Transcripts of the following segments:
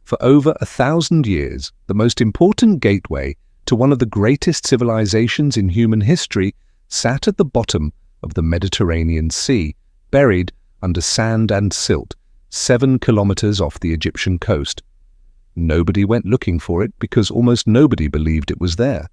For over 1,000 years, the most important gateway to one of the greatest civilizations in human history sat at the bottom of the Mediterranean Sea, buried under sand and silt, 7 kilometers off the Egyptian coast. Nobody went looking for it because almost nobody believed it was there.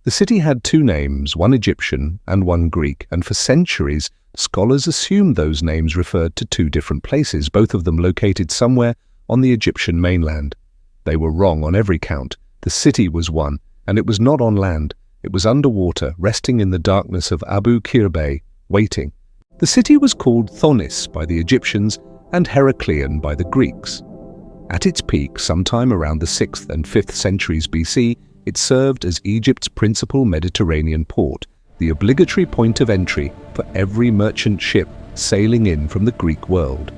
The city had 2 names, one Egyptian and one Greek, and for centuries, scholars assumed those names referred to 2 different places, both of them located somewhere on the Egyptian mainland. They were wrong on every count. The city was one, and it was not on land. It was underwater, resting in the darkness of Abu Qir Bay, waiting. The city was called Thonis by the Egyptians and Heracleion by the Greeks. At its peak, sometime around the 6th and 5th centuries BC, it served as Egypt's principal Mediterranean port, the obligatory point of entry for every merchant ship sailing in from the Greek world.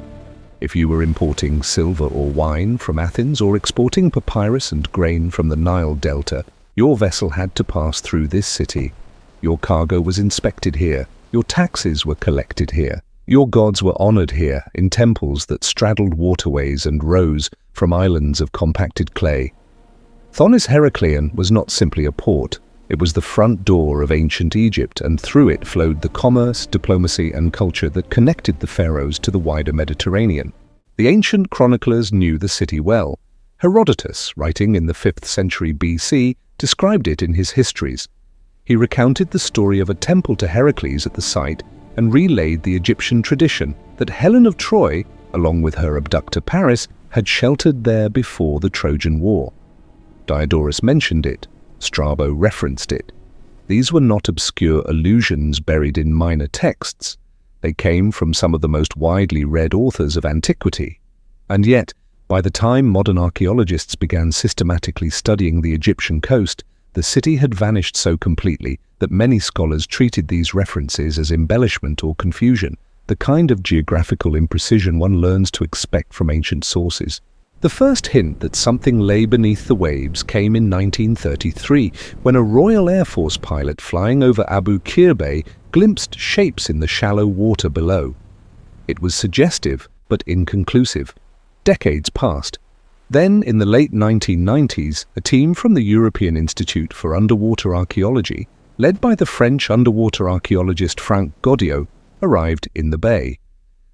If you were importing silver or wine from Athens or exporting papyrus and grain from the Nile Delta, your vessel had to pass through this city. Your cargo was inspected here. Your taxes were collected here. Your gods were honored here in temples that straddled waterways and rose from islands of compacted clay. Thonis-Heracleion was not simply a port. It was the front door of ancient Egypt, and through it flowed the commerce, diplomacy, and culture that connected the pharaohs to the wider Mediterranean. The ancient chroniclers knew the city well. Herodotus, writing in the 5th century BC, described it in his histories. He recounted the story of a temple to Heracles at the site and relayed the Egyptian tradition that Helen of Troy, along with her abductor Paris, had sheltered there before the Trojan War. Diodorus mentioned it. Strabo referenced it. These were not obscure allusions buried in minor texts. They came from some of the most widely read authors of antiquity. And yet, by the time modern archaeologists began systematically studying the Egyptian coast, the city had vanished so completely that many scholars treated these references as embellishment or confusion, the kind of geographical imprecision one learns to expect from ancient sources. The first hint that something lay beneath the waves came in 1933, when a Royal Air Force pilot flying over Abu Qir Bay glimpsed shapes in the shallow water below. It was suggestive, but inconclusive. Decades passed. Then, in the late 1990s, a team from the European Institute for Underwater Archaeology, led by the French underwater archaeologist Franck Goddio, arrived in the bay.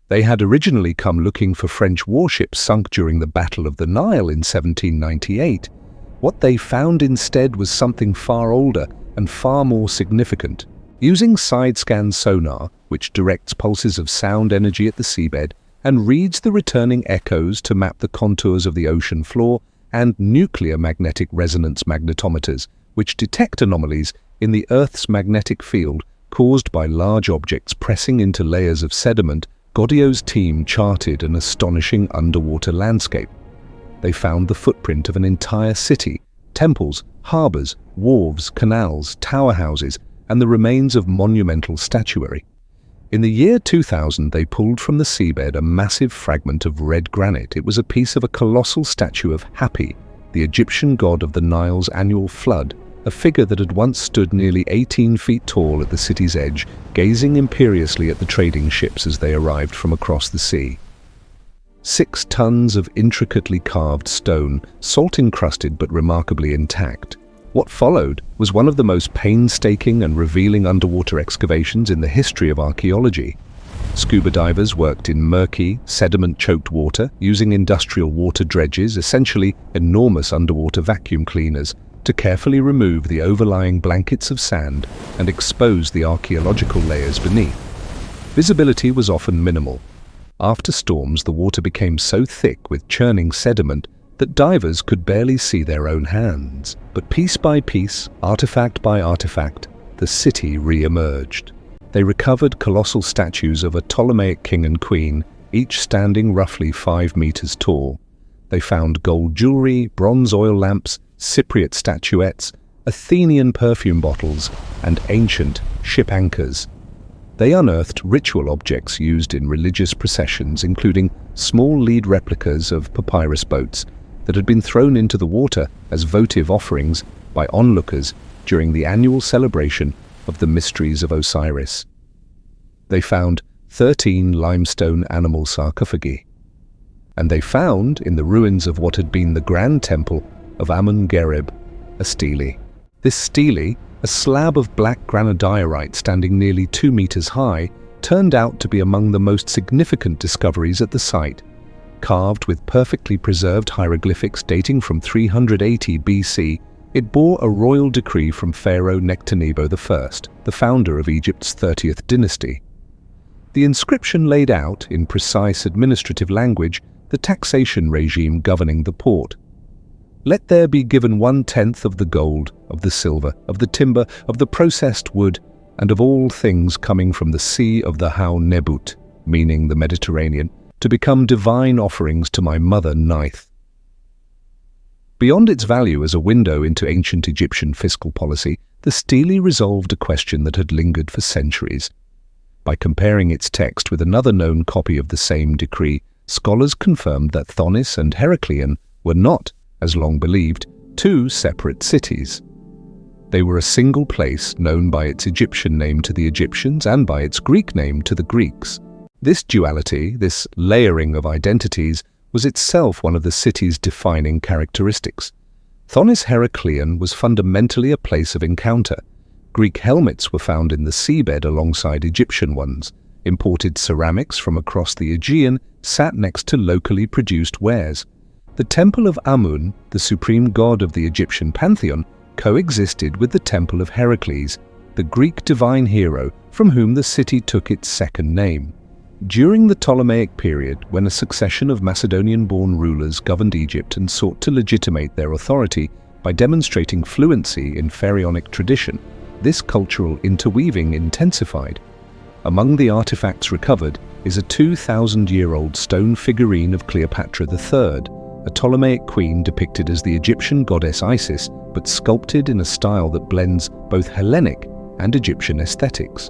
They had originally come looking for French warships sunk during the Battle of the Nile in 1798. What they found instead was something far older and far more significant. Using side-scan sonar, which directs pulses of sound energy at the seabed and reads the returning echoes to map the contours of the ocean floor, and nuclear magnetic resonance magnetometers, which detect anomalies in the Earth's magnetic field caused by large objects pressing into layers of sediment, Goddio's team charted an astonishing underwater landscape. They found the footprint of an entire city, temples, harbors, wharves, canals, tower houses, and the remains of monumental statuary. In the year 2000, they pulled from the seabed a massive fragment of red granite. It was a piece of a colossal statue of Hapi, the Egyptian god of the Nile's annual flood, a figure that had once stood nearly 18 feet tall at the city's edge, gazing imperiously at the trading ships as they arrived from across the sea. 6 tons of intricately carved stone, salt-encrusted but remarkably intact. What followed was one of the most painstaking and revealing underwater excavations in the history of archaeology. Scuba divers worked in murky, sediment-choked water, using industrial water dredges, essentially enormous underwater vacuum cleaners, to carefully remove the overlying blankets of sand and expose the archaeological layers beneath. Visibility was often minimal. After storms, the water became so thick with churning sediment that divers could barely see their own hands. But piece by piece, artifact by artifact, the city re-emerged. They recovered colossal statues of a Ptolemaic king and queen, each standing roughly 5 meters tall. They found gold jewelry, bronze oil lamps, Cypriot statuettes, Athenian perfume bottles, and ancient ship anchors. They unearthed ritual objects used in religious processions, including small lead replicas of papyrus boats that had been thrown into the water as votive offerings by onlookers during the annual celebration of the Mysteries of Osiris. They found 13 limestone animal sarcophagi. and they found, in the ruins of what had been the grand temple of Amun-Gereb, a stele. This stele, a slab of black granodiorite standing nearly 2 meters high, turned out to be among the most significant discoveries at the site. Carved with perfectly preserved hieroglyphics dating from 380 BC, it bore a royal decree from Pharaoh Nectanebo I, the founder of Egypt's 30th dynasty. The inscription laid out, in precise administrative language, the taxation regime governing the port. Let there be given 1/10 of the gold, of the silver, of the timber, of the processed wood, and of all things coming from the sea of the Hau Nebut, meaning the Mediterranean, to become divine offerings to my mother Neith. Beyond its value as a window into ancient Egyptian fiscal policy, the stele resolved a question that had lingered for centuries. By comparing its text with another known copy of the same decree, scholars confirmed that Thonis and Heracleion were not, as long believed, two separate cities. They were a single place known by its Egyptian name to the Egyptians and by its Greek name to the Greeks. This duality, this layering of identities, was itself one of the city's defining characteristics. Thonis-Heracleion was fundamentally a place of encounter. Greek helmets were found in the seabed alongside Egyptian ones. Imported ceramics from across the Aegean sat next to locally produced wares. The temple of Amun, the supreme god of the Egyptian pantheon, coexisted with the temple of Heracles, the Greek divine hero from whom the city took its second name. During the Ptolemaic period, when a succession of Macedonian-born rulers governed Egypt and sought to legitimate their authority by demonstrating fluency in pharaonic tradition, this cultural interweaving intensified. Among the artifacts recovered is a 2,000-year-old stone figurine of Cleopatra III, a Ptolemaic queen depicted as the Egyptian goddess Isis, but sculpted in a style that blends both Hellenic and Egyptian aesthetics.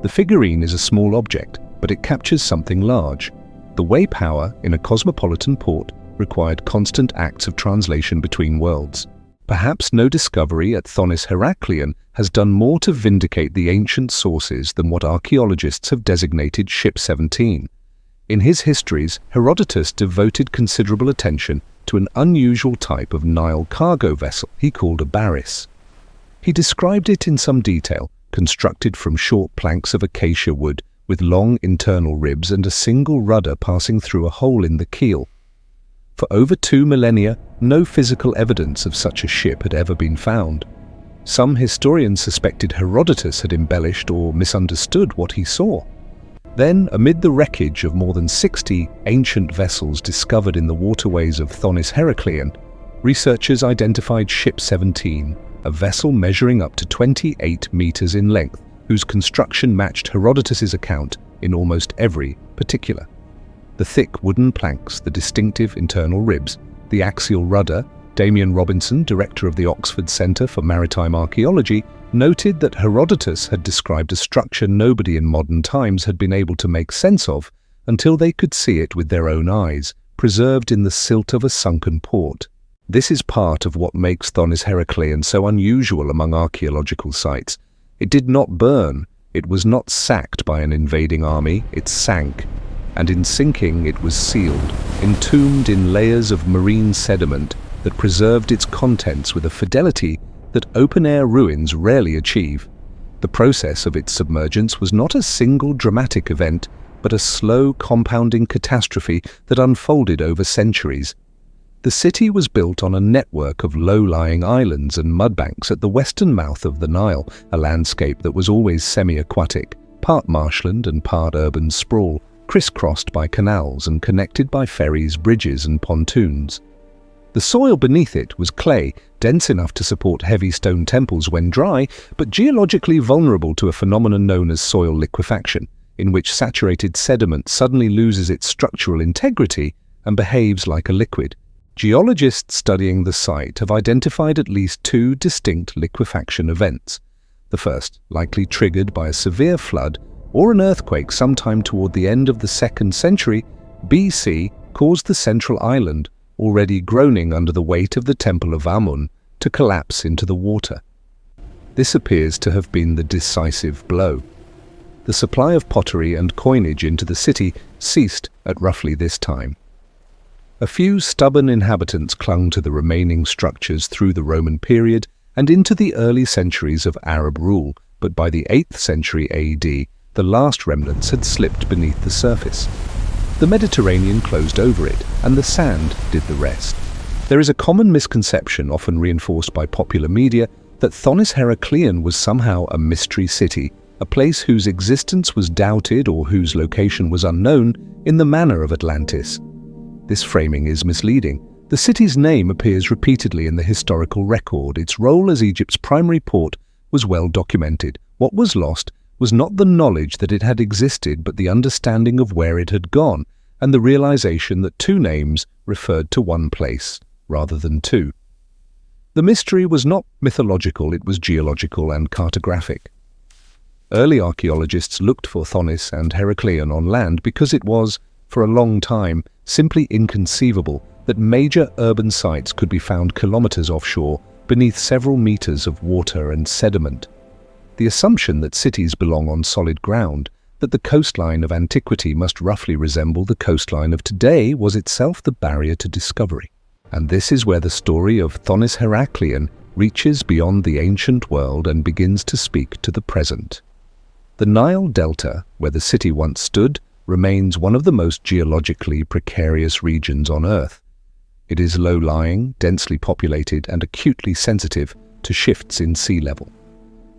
The figurine is a small object, but it captures something large. The way power in a cosmopolitan port required constant acts of translation between worlds. Perhaps no discovery at Thonis-Heracleion has done more to vindicate the ancient sources than what archaeologists have designated Ship 17. In his histories, Herodotus devoted considerable attention to an unusual type of Nile cargo vessel he called a baris. He described it in some detail, constructed from short planks of acacia wood with long internal ribs and a single rudder passing through a hole in the keel. For over 2 millennia, no physical evidence of such a ship had ever been found. Some historians suspected Herodotus had embellished or misunderstood what he saw. Then, amid the wreckage of more than 60 ancient vessels discovered in the waterways of Thonis-Heracleion, researchers identified Ship 17, a vessel measuring up to 28 meters in length, whose construction matched Herodotus's account in almost every particular. The thick wooden planks, the distinctive internal ribs, the axial rudder. Damian Robinson, director of the Oxford Centre for Maritime Archaeology, noted that Herodotus had described a structure nobody in modern times had been able to make sense of until they could see it with their own eyes, preserved in the silt of a sunken port. This is part of what makes Thonis-Heracleion so unusual among archaeological sites. It did not burn, it was not sacked by an invading army, it sank. And in sinking it was sealed, entombed in layers of marine sediment that preserved its contents with a fidelity that open-air ruins rarely achieve. The process of its submergence was not a single dramatic event, but a slow compounding catastrophe that unfolded over centuries. The city was built on a network of low-lying islands and mudbanks at the western mouth of the Nile, a landscape that was always semi-aquatic, part marshland and part urban sprawl, crisscrossed by canals and connected by ferries, bridges and pontoons. The soil beneath it was clay, dense enough to support heavy stone temples when dry, but geologically vulnerable to a phenomenon known as soil liquefaction, in which saturated sediment suddenly loses its structural integrity and behaves like a liquid. Geologists studying the site have identified at least 2 distinct liquefaction events. The first, likely triggered by a severe flood or an earthquake sometime toward the end of the 2nd century BC, caused the central island, already groaning under the weight of the Temple of Amun, to collapse into the water. This appears to have been the decisive blow. The supply of pottery and coinage into the city ceased at roughly this time. A few stubborn inhabitants clung to the remaining structures through the Roman period and into the early centuries of Arab rule, but by the 8th century AD, the last remnants had slipped beneath the surface. The Mediterranean closed over it, and the sand did the rest. There is a common misconception, often reinforced by popular media, that Thonis-Heracleion was somehow a mystery city, a place whose existence was doubted or whose location was unknown in the manner of Atlantis. This framing is misleading. The city's name appears repeatedly in the historical record. Its role as Egypt's primary port was well documented. What was lost was not the knowledge that it had existed, but the understanding of where it had gone, and the realization that two names referred to one place, rather than two. The mystery was not mythological, it was geological and cartographic. Early archaeologists looked for Thonis and Heracleion on land because it was, for a long time, simply inconceivable that major urban sites could be found kilometers offshore beneath several meters of water and sediment. The assumption that cities belong on solid ground, that the coastline of antiquity must roughly resemble the coastline of today, was itself the barrier to discovery. And this is where the story of Thonis-Heracleion reaches beyond the ancient world and begins to speak to the present. The Nile Delta, where the city once stood, remains one of the most geologically precarious regions on Earth. It is low-lying, densely populated, and acutely sensitive to shifts in sea level.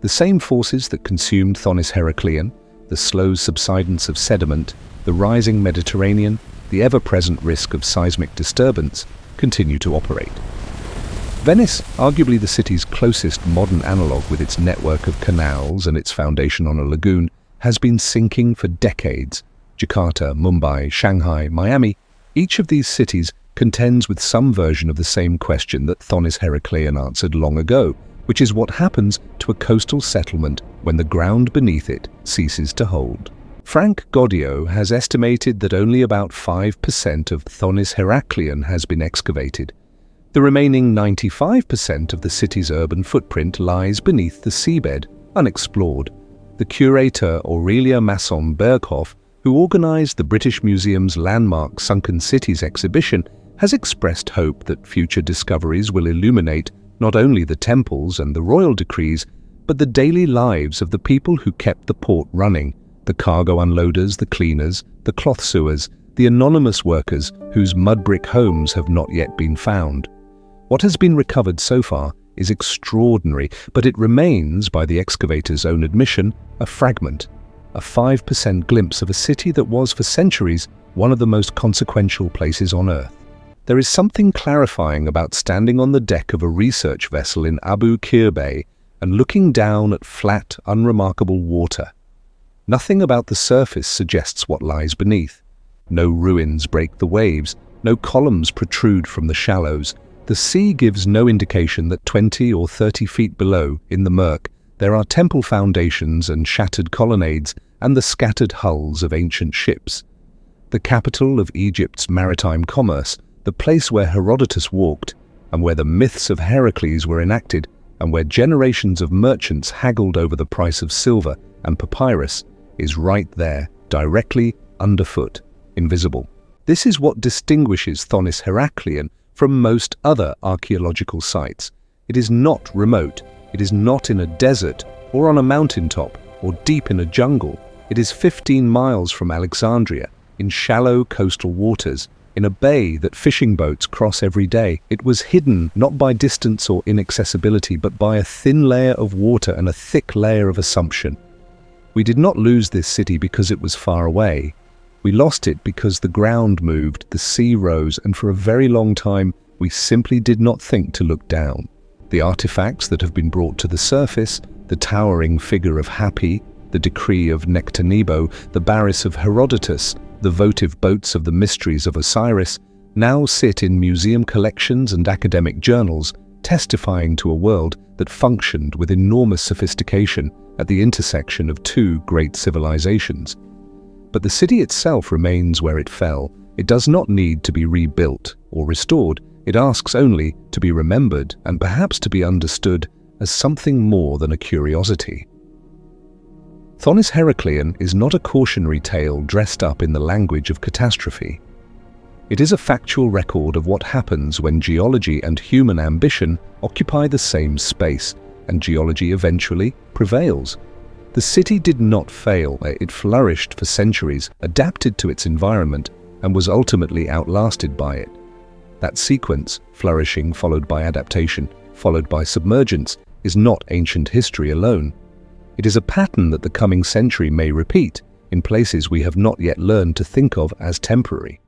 The same forces that consumed Thonis-Heracleion, the slow subsidence of sediment, the rising Mediterranean, the ever-present risk of seismic disturbance, continue to operate. Venice, arguably the city's closest modern analogue with its network of canals and its foundation on a lagoon, has been sinking for decades. Jakarta, Mumbai, Shanghai, Miami, each of these cities contends with some version of the same question that Thonis-Heracleion answered long ago, which is what happens to a coastal settlement when the ground beneath it ceases to hold. Frank Goddio has estimated that only about 5% of Thonis-Heracleion has been excavated. The remaining 95% of the city's urban footprint lies beneath the seabed, unexplored. The curator Aurelia Masson-Berghoff, who organized the British Museum's landmark Sunken Cities exhibition, has expressed hope that future discoveries will illuminate not only the temples and the royal decrees, but the daily lives of the people who kept the port running, the cargo unloaders, the cleaners, the cloth sewers, the anonymous workers whose mud brick homes have not yet been found. What has been recovered so far is extraordinary, but it remains, by the excavator's own admission, a fragment, a 5% glimpse of a city that was for centuries one of the most consequential places on Earth. There is something clarifying about standing on the deck of a research vessel in Abu Qir Bay and looking down at flat, unremarkable water. Nothing about the surface suggests what lies beneath. No ruins break the waves, no columns protrude from the shallows. The sea gives no indication that 20 or 30 feet below, in the murk, there are temple foundations and shattered colonnades and the scattered hulls of ancient ships. The capital of Egypt's maritime commerce, the place where Herodotus walked, and where the myths of Heracles were enacted, and where generations of merchants haggled over the price of silver and papyrus, is right there, directly underfoot, invisible. This is what distinguishes Thonis-Heracleion from most other archaeological sites. It is not remote, it is not in a desert or on a mountaintop or deep in a jungle. It is 15 miles from Alexandria, in shallow coastal waters, in a bay that fishing boats cross every day. It was hidden not by distance or inaccessibility, but by a thin layer of water and a thick layer of assumption. We did not lose this city because it was far away. We lost it because the ground moved, the sea rose, and for a very long time we simply did not think to look down. The artifacts that have been brought to the surface, the towering figure of Hapi, the decree of Nectanebo, the Baris of Herodotus, the votive boats of the mysteries of Osiris, now sit in museum collections and academic journals, testifying to a world that functioned with enormous sophistication at the intersection of two great civilizations. But the city itself remains where it fell. It does not need to be rebuilt or restored. It asks only to be remembered and perhaps to be understood as something more than a curiosity. Thonis-Heracleion is not a cautionary tale dressed up in the language of catastrophe. It is a factual record of what happens when geology and human ambition occupy the same space, and geology eventually prevails. The city did not fail. It flourished for centuries, adapted to its environment, and was ultimately outlasted by it. That sequence, flourishing followed by adaptation, followed by submergence, is not ancient history alone. It is a pattern that the coming century may repeat in places we have not yet learned to think of as temporary.